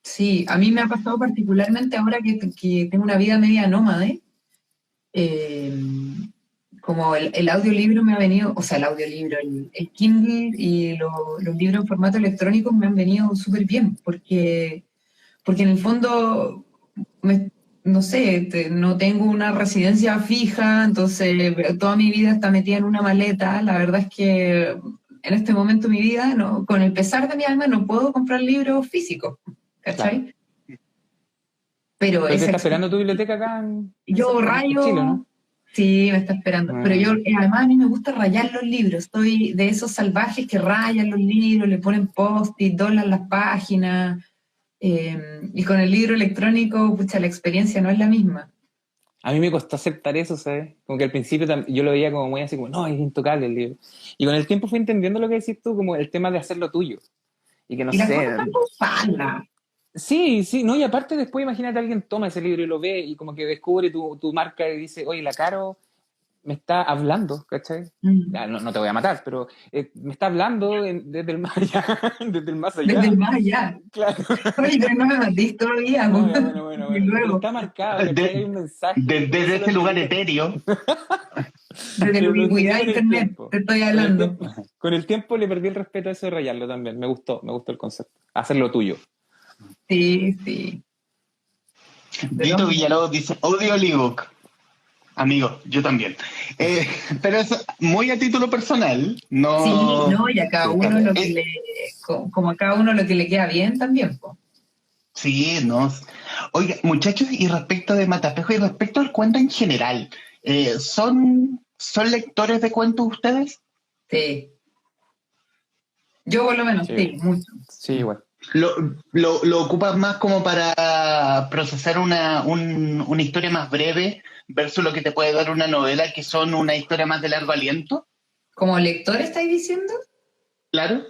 Sí, a mí me ha pasado particularmente ahora que tengo una vida media nómade, eh, como el audiolibro me ha venido, o sea, el audiolibro, el Kindle y los libros en formato electrónico me han venido súper bien, porque en el fondo, no sé, no tengo una residencia fija, entonces toda mi vida está metida en una maleta. La verdad es que en este momento de mi vida, no, con el pesar de mi alma, no puedo comprar libros físicos, Claro. ¿cachai? Pero ¿Pero te está esperando tu biblioteca acá yo en Chile, rayo, no? sí, me está esperando, pero yo además a mí me gusta rayar los libros, soy de esos salvajes que rayan los libros, le ponen post-it, doblan las páginas. Y con el libro electrónico, pucha, la experiencia no es la misma. A mí me costó aceptar eso, ¿sabes? Como que al principio yo lo veía como muy así, como, no, es intocable el libro. Y con el tiempo fui entendiendo lo que decís tú, como el tema de hacerlo tuyo. Y que no Y las sé, cosas están para usarlas. Sí, sí, no, y aparte después imagínate alguien toma ese libro y lo ve y como que descubre tu marca y dice, oye, la Caro me está hablando, ¿cachai? Mm. Ya, no, no te voy a matar, pero me está hablando desde el más allá, desde el más Desde el allá. más allá. Claro. Oye, pero no me matís todavía, po. Bueno, bueno, bueno, Y bueno. Pero luego, está marcado, ¿cachai? Hay un mensaje, no Desde solo ese en el lugar libro, etéreo. desde la pero lo entendí ubicuidad de con el internet, tiempo. te estoy Con el hablando. tiempo, con el tiempo le perdí el respeto a eso de rayarlo también. Me gustó el concepto. Hacerlo tuyo. Sí, sí. De todas Vito maneras. Villalobos dice, odio el ebook. Amigo, yo también. Eh, pero es muy a título personal, Sí, no... no, y a cada Sí, uno también. lo que le, como a cada uno lo que le queda bien también, po. Sí, no. Oiga, muchachos, y respecto de Matapejo y respecto al cuento en general, ¿son lectores de cuentos ustedes? Sí. Yo por lo menos, Sí, sí, mucho. sí, igual. ¿Lo, lo ocupas más como para procesar una historia más breve versus lo que te puede dar una novela que son una historia más de largo aliento? ¿Como lector estáis diciendo? Claro.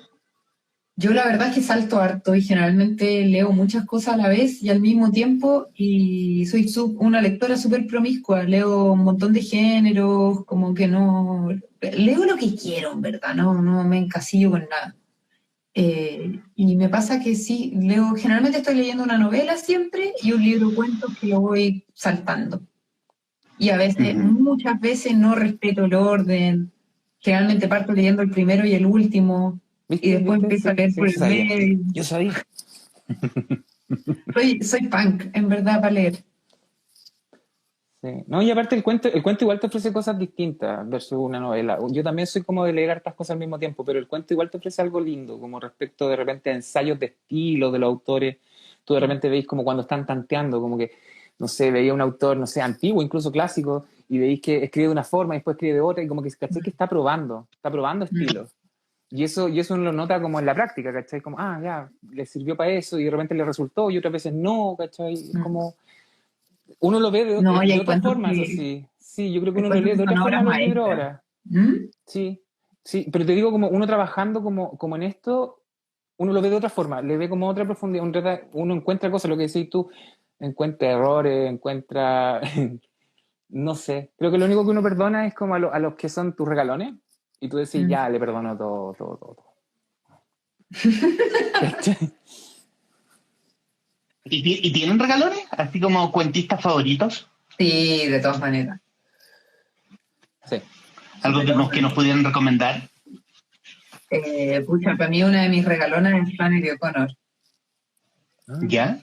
Yo la verdad es que salto harto y generalmente leo muchas cosas a la vez y al mismo tiempo y soy una lectora súper promiscua, leo un montón de géneros, como que no... Leo lo que quiero, en verdad, no me encasillo con nada. Y me pasa que sí, leo, generalmente estoy leyendo una novela siempre y un libro de cuentos que lo voy saltando. Y a veces, Ujú. muchas veces no respeto el orden. Generalmente parto leyendo el primero y el último y ¿Viste? después ¿Viste? empiezo a Sí, leer sí, por yo el sabía. medio. Yo sabía. Soy punk, en verdad, para leer. Sí. No, y aparte el cuento igual te ofrece cosas distintas versus una novela. Yo también soy como de leer hartas cosas al mismo tiempo, pero el cuento igual te ofrece algo lindo, como respecto de repente a ensayos de estilo de los autores. Tú de repente veis como cuando están tanteando, como que, no sé, veía un autor, no sé, antiguo, incluso clásico, y veis que escribe de una forma y después escribe de otra, y como que caché que está probando estilos. Y eso uno lo nota como en la práctica, ¿cachai? Como, ah, ya, le sirvió para eso, y de repente le resultó, y otras veces no, ¿cachai? Es como uno lo ve No, y de otra forma, eso sí. Sí, yo creo que hay uno lo cuentos lee que de otra son forma obras los libros maestras. ahora. ¿Mm? Sí, sí, pero te digo, como uno trabajando como en esto, uno lo ve de otra forma, le ve como otra profundidad, uno encuentra cosas, lo que decís tú, encuentra errores, encuentra, no sé, creo que lo único que uno perdona es como a los que son tus regalones, y tú decís, Mm. ya, le perdono todo, todo, todo, todo. ¿Cachai? ¿Y tienen regalones? Así como cuentistas favoritos. Sí, de todas maneras. Sí. Algo De todas que nos maneras. pudieran recomendar. Pucha, para mí una de mis regalonas es Flannery O'Connor. Ah, ¿Ya?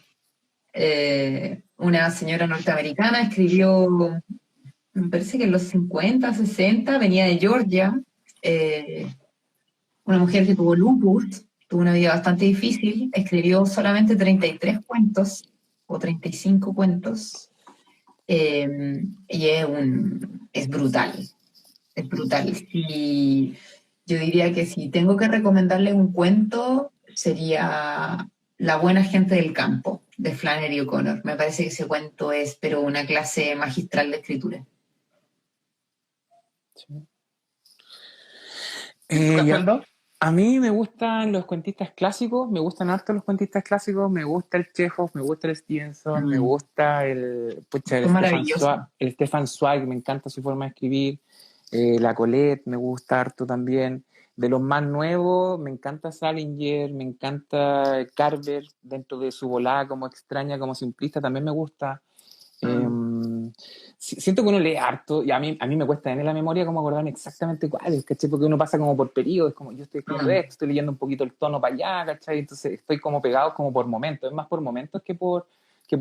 Una señora norteamericana escribió, me parece que en los 50, 60, venía de Georgia, eh, una mujer que tuvo lupus, tuvo una vida bastante difícil, escribió solamente 33 cuentos o 35 cuentos, y es brutal. Y yo diría que si tengo que recomendarle un cuento, sería La buena gente del campo, de Flannery O'Connor. Me parece que ese cuento es, pero una clase magistral de escritura. sí. ¿En tu caso, Ya. Aldo? A mí me gustan los cuentistas clásicos, me gustan harto los cuentistas clásicos, me gusta el Chekhov, me gusta el Stevenson, me Mm, gusta el, pucha, son maravillosos. El Stefan Zweig, me encanta su forma de escribir, la Colette me gusta harto también. De los más nuevos, me encanta Salinger, me encanta Carver, dentro de su volada como extraña, como simplista, también me gusta. Mm. Siento que uno lee harto y a mí me cuesta en la memoria como acordarme exactamente cuál es, ¿cachai? Porque uno pasa como por periodos, como yo estoy escribiendo Mm. esto, estoy leyendo un poquito el tono para allá, ¿cachai? Entonces estoy como pegado como por momentos, es más por momentos que por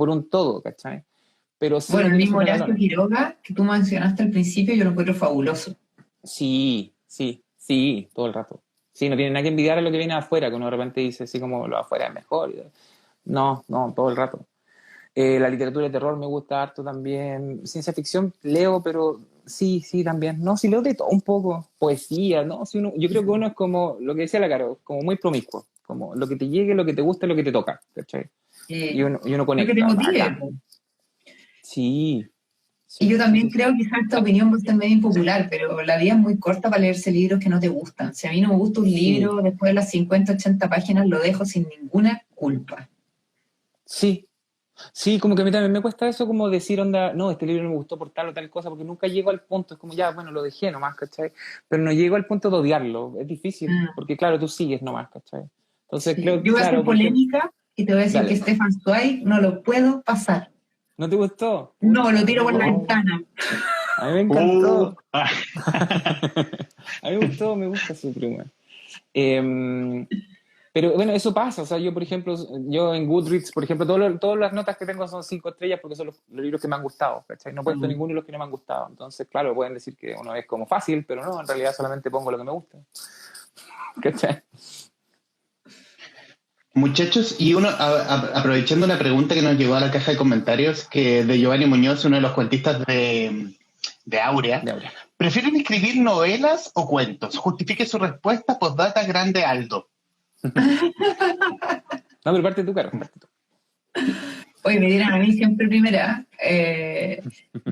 un todo, ¿cachai? Pero sí Bueno, he el tenido mismo sus Horacio regalones. Quiroga, que tú mencionaste al principio, yo lo encuentro fabuloso. Sí, sí, sí, todo el rato. Sí, no tiene nada que envidiar a lo que viene afuera, que uno de repente dice así como lo afuera es mejor. No, no, todo el rato. La literatura de terror me gusta harto también. Ciencia ficción leo, pero sí, sí, también. No, sí leo de todo un poco. Poesía, ¿no? Si yo creo que uno es como, lo que decía la Caro, como muy promiscuo. Como lo que te llegue, lo que te gusta, lo que te toca, ¿cachai? Y uno Yo que conecta, tengo bacán. tiempo. Sí, Y sí, yo sí, también sí, sí. creo que quizás esta opinión va a ser medio impopular, pero la vida es muy corta para leerse libros que no te gustan. Si a mí no me gusta un Sí, libro, después de las 50, 80 páginas lo dejo sin ninguna culpa. Sí, sí, como que a mí también me cuesta eso, como decir, onda, no, este libro no me gustó por tal o tal cosa, porque nunca llego al punto, es como ya, bueno, lo dejé nomás, ¿cachai? Pero no llego al punto de odiarlo, es difícil, Mm, porque claro, tú sigues nomás, ¿cachai? Entonces sí. creo que, Yo voy a hacer claro, por ejemplo, polémica y te voy a decir que dale, Stefan Zweig no lo puedo pasar. ¿no te gustó? No, lo Pucha, tiro por la Oh. ventana. a mí me Uh, encantó. A mí me gustó, me gusta su pluma. Eh, pero bueno, eso pasa. O sea, yo, por ejemplo, yo en Goodreads, por ejemplo, todas las notas que tengo son 5 estrellas porque son los libros que me han gustado, ¿cachai? No he puesto ninguno de los que no me han gustado. Entonces, claro, pueden decir que uno es como fácil, pero no, en realidad solamente pongo lo que me gusta. ¿Cachai? Muchachos, y uno, aprovechando la pregunta que nos llegó a la caja de comentarios, que de Giovanni Muñoz, uno de los cuentistas de Áurea, De ahora. ¿prefieren escribir novelas o cuentos? Justifique su respuesta, postdata grande Aldo. No, pero parte tú, Caro, parte tú. Oye, me dieron a mí siempre primera.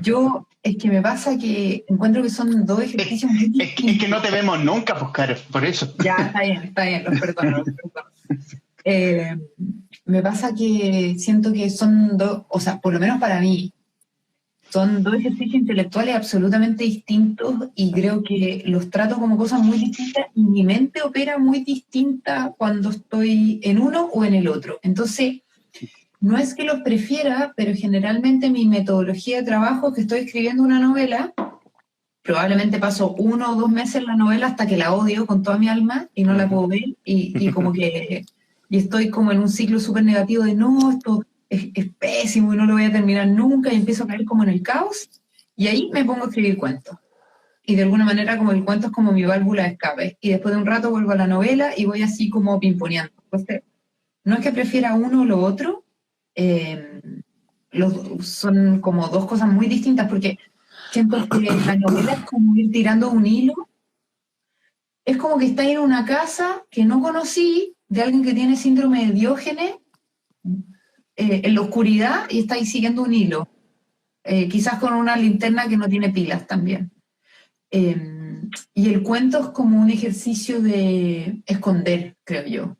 Yo, es que me pasa que encuentro que son dos ejercicios muy Es que distintos. no te vemos nunca, pues, Caro, por eso. Ya, está bien, los perdono, los perdono. Eh, Me pasa que siento que son dos, o sea, por lo menos para mí, son dos ejercicios intelectuales absolutamente distintos y creo que los trato como cosas muy distintas y mi mente opera muy distinta cuando estoy en uno o en el otro. Entonces, no es que los prefiera, pero generalmente mi metodología de trabajo es que estoy escribiendo una novela, probablemente paso 1 o 2 meses en la novela hasta que la odio con toda mi alma y no la puedo ver y como que y estoy como en un ciclo súper negativo de no, esto es pésimo y no lo voy a terminar nunca y empiezo a caer como en el caos y ahí me pongo a escribir cuentos. Y de alguna manera como el cuento es como mi válvula de escape y después de un rato vuelvo a la novela y voy así como pimponeando. Entonces, no es que prefiera uno o lo otro, eh, son como dos cosas muy distintas porque siento que la novela es como ir tirando un hilo, es como que está en una casa que no conocí de alguien que tiene síndrome de Diógenes en la oscuridad y está ahí siguiendo un hilo, quizás con una linterna que no tiene pilas también. Y el cuento es como un ejercicio de esconder, creo yo,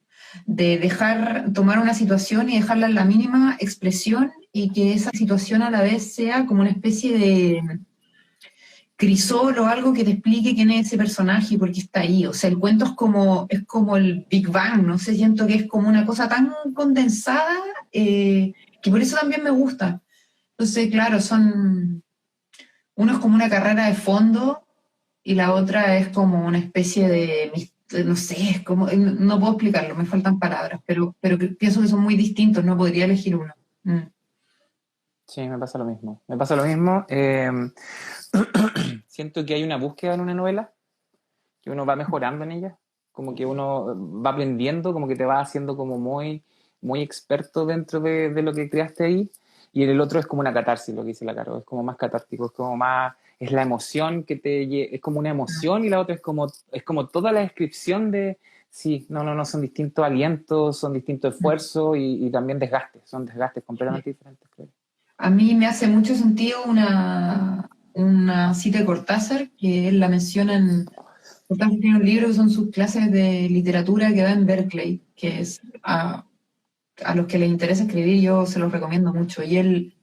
de dejar, tomar una situación y dejarla en la mínima expresión y que esa situación a la vez sea como una especie de crisol o algo que te explique quién es ese personaje y por qué está ahí. O sea, el cuento es como el Big Bang, no sé, siento que es como una cosa tan condensada que por eso también me gusta. Entonces, claro, uno es como una carrera de fondo y la otra es como una especie no sé, es como, no puedo explicarlo, me faltan palabras, pero pienso que son muy distintos, no podría elegir uno. Mm. Sí, me pasa lo mismo. Me pasa lo mismo. Siento que hay una búsqueda en una novela, que uno va mejorando en ella, como que uno va aprendiendo, como que te va haciendo como muy experto dentro de lo que creaste ahí, y en el otro es como una catarsis, lo que dice la Caro, es como más catártico, es como más, es la emoción es como una emoción, y la otra es como toda la descripción de, sí, no, son distintos alientos, son distintos esfuerzos y también desgastes, son desgastes completamente diferentes, creo. A mí me hace mucho sentido una cita de Cortázar, que él la menciona en... Cortázar tiene un libro que son sus clases de literatura que da en Berkeley, que es a los que les interesa escribir, yo se los recomiendo mucho. Y él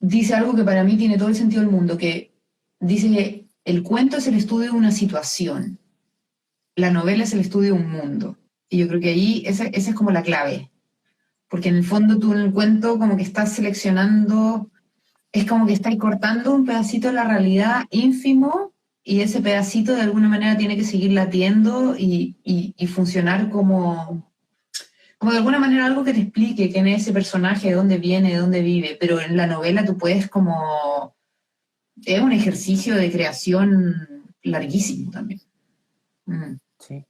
dice algo que para mí tiene todo el sentido del mundo, que dice que el cuento es el estudio de una situación, la novela es el estudio de un mundo. Y yo creo que ahí esa es como la clave, porque en el fondo tú en el cuento como que estás seleccionando, es como que estás cortando un pedacito de la realidad ínfimo y ese pedacito de alguna manera tiene que seguir latiendo y funcionar como de alguna manera algo que te explique quién es ese personaje, de dónde viene, de dónde vive, pero en la novela tú puedes como... Es un ejercicio de creación larguísimo también. Mm. Sí.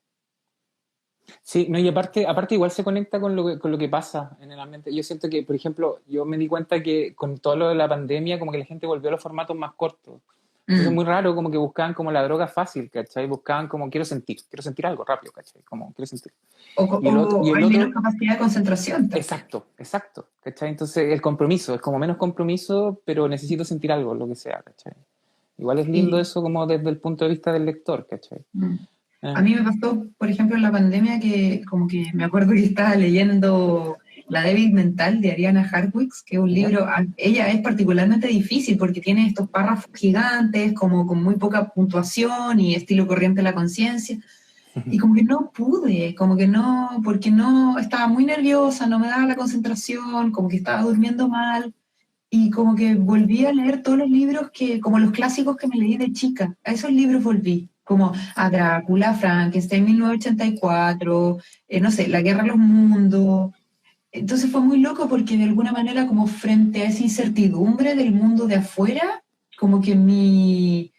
Sí, no, y aparte igual se conecta con lo que pasa en el ambiente. Yo siento que, por ejemplo, yo me di cuenta que con todo lo de la pandemia, como que la gente volvió a los formatos más cortos. Entonces es Mm. muy raro, como que buscaban como la droga fácil, ¿cachai? Buscaban como quiero sentir algo rápido, ¿cachai? Como quiero sentir. Y O el hay menos otro, capacidad de concentración también. exacto, ¿cachai? Entonces el compromiso, es como menos compromiso, pero necesito sentir algo, lo que sea, ¿cachai? Igual es lindo Y, eso como desde el punto de vista del lector, ¿cachai? mm. Eh, A mí me pasó, por ejemplo, en la pandemia que como que me acuerdo que estaba leyendo La débil mental de Ariana Hartwig, que es un libro, ella es particularmente difícil porque tiene estos párrafos gigantes, como con muy poca puntuación y estilo corriente de la conciencia. Y como que no pude, como que no, porque no, estaba muy nerviosa, no me daba la concentración, como que estaba durmiendo mal. Y como que volví a leer todos los libros como los clásicos que me leí de chica. A esos libros volví, como a Drácula, Frankenstein, 1984, no sé, La Guerra de los Mundos. Entonces fue muy loco porque de alguna manera como frente a esa incertidumbre del mundo de afuera, como que mi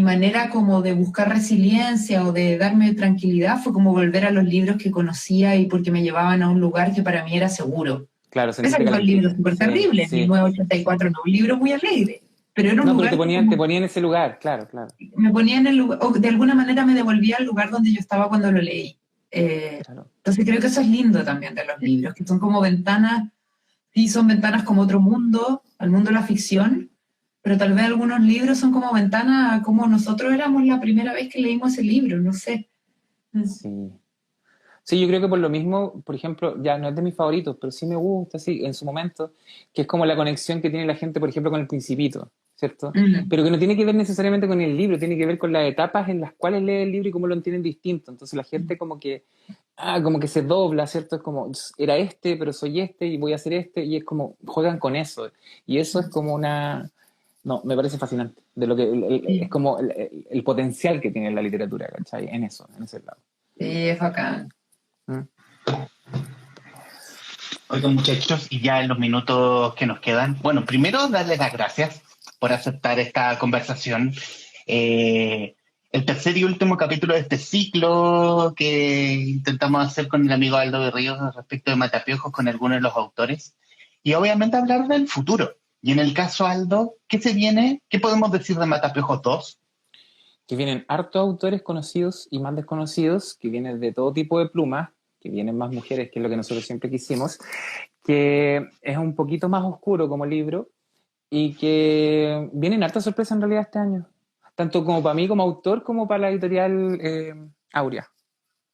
manera como de buscar resiliencia o de darme tranquilidad fue como volver a los libros que conocía y porque me llevaban a un lugar que para mí era seguro. Claro, Ese fue un libro súper terrible, sí. 1984, no, un libro muy alegre, pero era un No, lugar... pero te ponía en ese lugar, claro. Me ponía en el lugar, o de alguna manera me devolvía al lugar donde yo estaba cuando lo leí. Claro. Entonces creo que eso es lindo también de los libros, que son como ventanas, sí son ventanas como otro mundo, al mundo de la ficción, pero tal vez algunos libros son como ventanas a como nosotros éramos la primera vez que leímos ese libro, no sé. Sí. Sí, yo creo que por lo mismo, por ejemplo, ya no es de mis favoritos, pero sí me gusta, sí, en su momento, que es como la conexión que tiene la gente, por ejemplo, con El Principito, ¿cierto? Pero que no tiene que ver necesariamente con el libro, tiene que ver con las etapas en las cuales lee el libro y cómo lo entienden distinto. Entonces la gente como que se dobla, ¿cierto? Es como, era este, pero soy este y voy a hacer este, y es como, juegan con eso. Y eso es como no, me parece fascinante, de lo que es como el potencial que tiene la literatura, ¿cachai? En eso, en ese lado. Sí, es bacán. Oigan, muchachos, y ya en los minutos que nos quedan, bueno, primero darles las gracias por aceptar esta conversación. El tercer y último capítulo de este ciclo que intentamos hacer con el amigo Aldo Berríos respecto de Matapiojos con algunos de los autores. Y obviamente hablar del futuro. Y en el caso, Aldo, ¿qué se viene? ¿Qué podemos decir de Matapiojos 2? Que vienen hartos autores conocidos y más desconocidos, que vienen de todo tipo de plumas, que vienen más mujeres, que es lo que nosotros siempre quisimos, que es un poquito más oscuro como libro y que vienen hartas sorpresas en realidad este año, tanto como para mí como autor como para la editorial Aurea.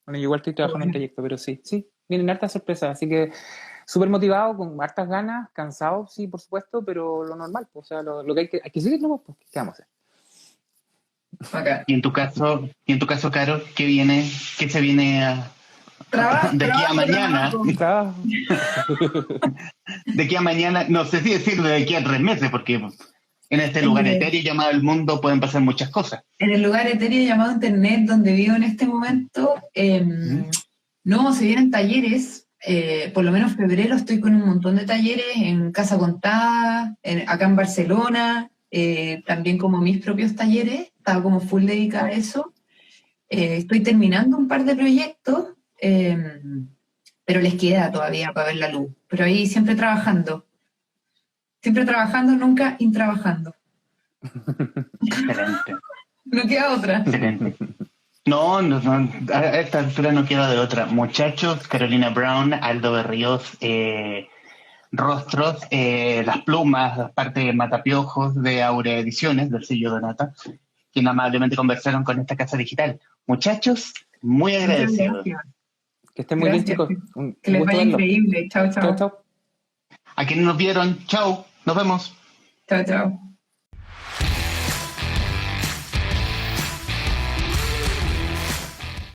Bueno, yo igual estoy trabajando en un proyecto, pero sí, vienen hartas sorpresas, así que súper motivado, con hartas ganas, cansado, sí, por supuesto, pero lo normal, o sea, lo que hay que seguir, ¿no? Pues, ¿qué vamos a hacer? Acá. Y en tu caso, Caro, ¿qué viene? ¿Qué se viene de aquí a mañana? Trabajo. De aquí a mañana, no sé si decir de aquí a 3 meses, porque en este lugar etéreo llamado el mundo pueden pasar muchas cosas. En el lugar etéreo llamado Internet, donde vivo en este momento, no, se vienen talleres. Por lo menos febrero estoy con un montón de talleres en Casa Contada, acá en Barcelona, también como mis propios talleres, estaba como full dedicada a eso. Estoy terminando un par de proyectos, pero les queda todavía para ver la luz. Pero ahí siempre trabajando, nunca intrabajando. Excelente. No queda otra. Excelente. No, a esta altura no queda de otra. Muchachos, Carolina Brown, Aldo Berríos, Rostros, Las Plumas, parte de Matapiojos, de Aurea Ediciones, del sello Donata, quien amablemente conversaron con esta casa digital. Muchachos, muy agradecidos. Que estén muy bien, chicos. Que les vaya increíble. Chao, chao. Chao. A quienes nos vieron, chao, nos vemos. Chao, chao.